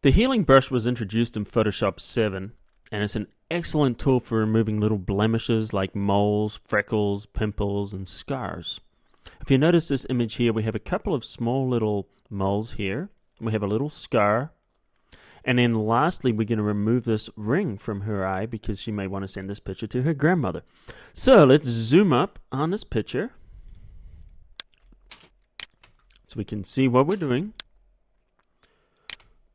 The healing brush was introduced in Photoshop 7, and it's an excellent tool for removing little blemishes like moles, freckles, pimples, and scars. If you notice this image here, we have a couple of small little moles here. We have a little scar. And then lastly, we're going to remove this ring from her eye because she may want to send this picture to her grandmother. So let's zoom up on this picture so we can see what we're doing.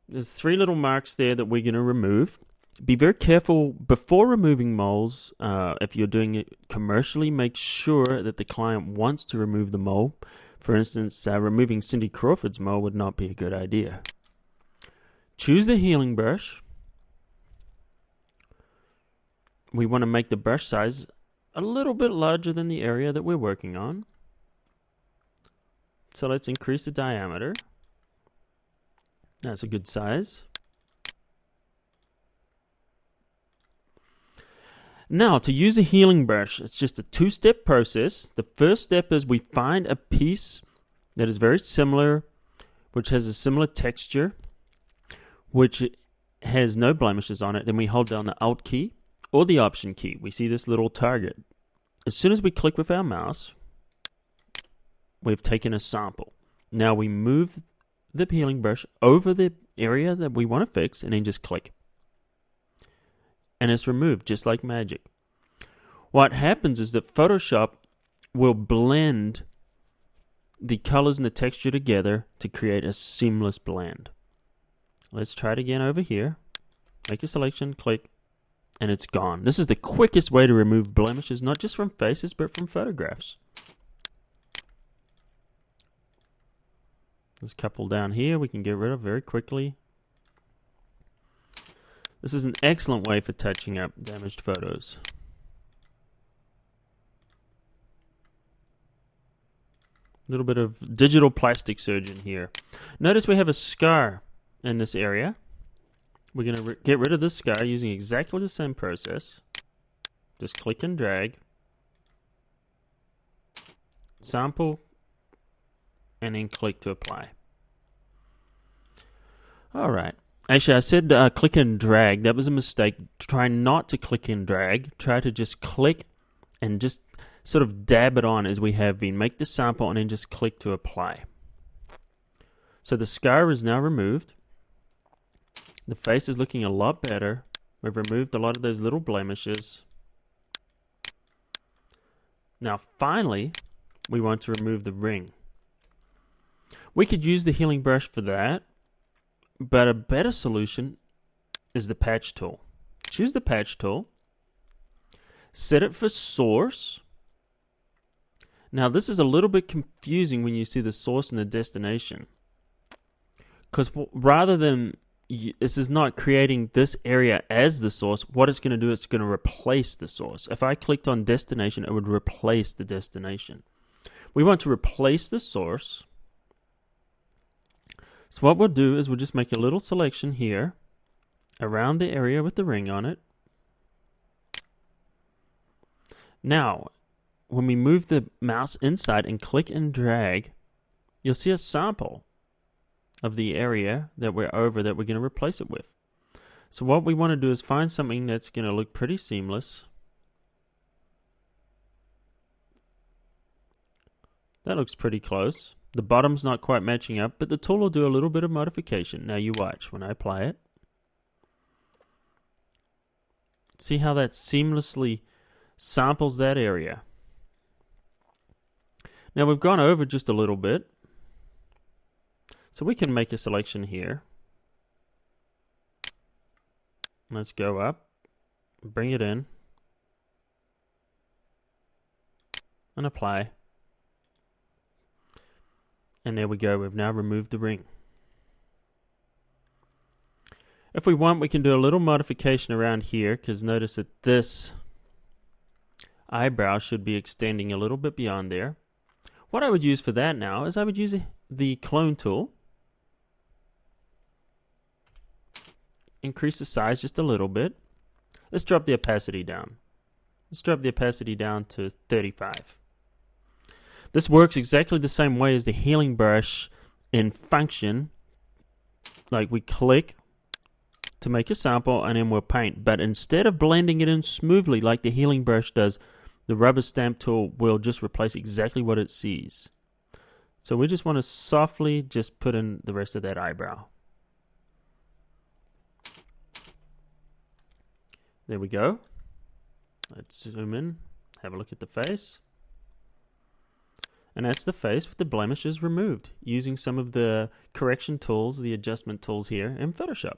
There's 3 little marks there that we're going to remove. Be very careful before removing moles. If you're doing it commercially, make sure that the client wants to remove the mole. For instance, removing Cindy Crawford's mole would not be a good idea. Choose the healing brush. We want to make the brush size a little bit larger than the area that we're working on. So let's increase the diameter. That's a good size. Now, to use a healing brush, it's just a 2-step process. The first step is we find a piece that is very similar, which has a similar texture, which has no blemishes on it. Then we hold down the Alt key or the Option key. We see this little target. As soon as we click with our mouse, we've taken a sample. Now we move the healing brush over the area that we want to fix and then just click. And it's removed just like magic. What happens is that Photoshop will blend the colors and the texture together to create a seamless blend. Let's try it again over here. Make a selection, click, and it's gone. This is the quickest way to remove blemishes, not just from faces, but from photographs. There's a couple down here we can get rid of very quickly. This is an excellent way for touching up damaged photos. A little bit of digital plastic surgeon here. Notice we have a scar in this area. We're going to get rid of this scar using exactly the same process. Just click and drag. Sample. And then click to apply. Alright. Actually, I said click and drag. That was a mistake. Try not to click and drag. Try to just click and just sort of dab it on as we have been. Make the sample and then just click to apply. So the scar is now removed. The face is looking a lot better. We've removed a lot of those little blemishes. Now finally, we want to remove the ring. We could use the healing brush for that, but a better solution is the patch tool. Choose the patch tool. Set it for source. Now this is a little bit confusing when you see the source and the destination. Because rather than, this is not creating this area as the source, what it's going to do, it's going to replace the source. If I clicked on destination, it would replace the destination. We want to replace the source. So what we'll do is we'll just make a little selection here around the area with the ring on it. Now, when we move the mouse inside and click and drag, you'll see a sample of the area that we're over that we're going to replace it with. So what we want to do is find something that's going to look pretty seamless. That looks pretty close. The bottom's not quite matching up, but the tool will do a little bit of modification. Now you watch when I apply it. See how that seamlessly samples that area. Now we've gone over just a little bit. So we can make a selection here. Let's go up, bring it in, and apply. And there we go, we've now removed the ring. If we want, we can do a little modification around here, because notice that this eyebrow should be extending a little bit beyond there. What I would use for that now is I would use the clone tool. Increase the size just a little bit. Let's drop the opacity down. Let's drop the opacity down to 35. This works exactly the same way as the healing brush in function. Like we click to make a sample, and then we'll paint. But instead of blending it in smoothly like the healing brush does, the rubber stamp tool will just replace exactly what it sees. So we just want to softly just put in the rest of that eyebrow. There we go. Let's zoom in, have a look at the face. And that's the face with the blemishes removed using some of the correction tools, the adjustment tools here in Photoshop.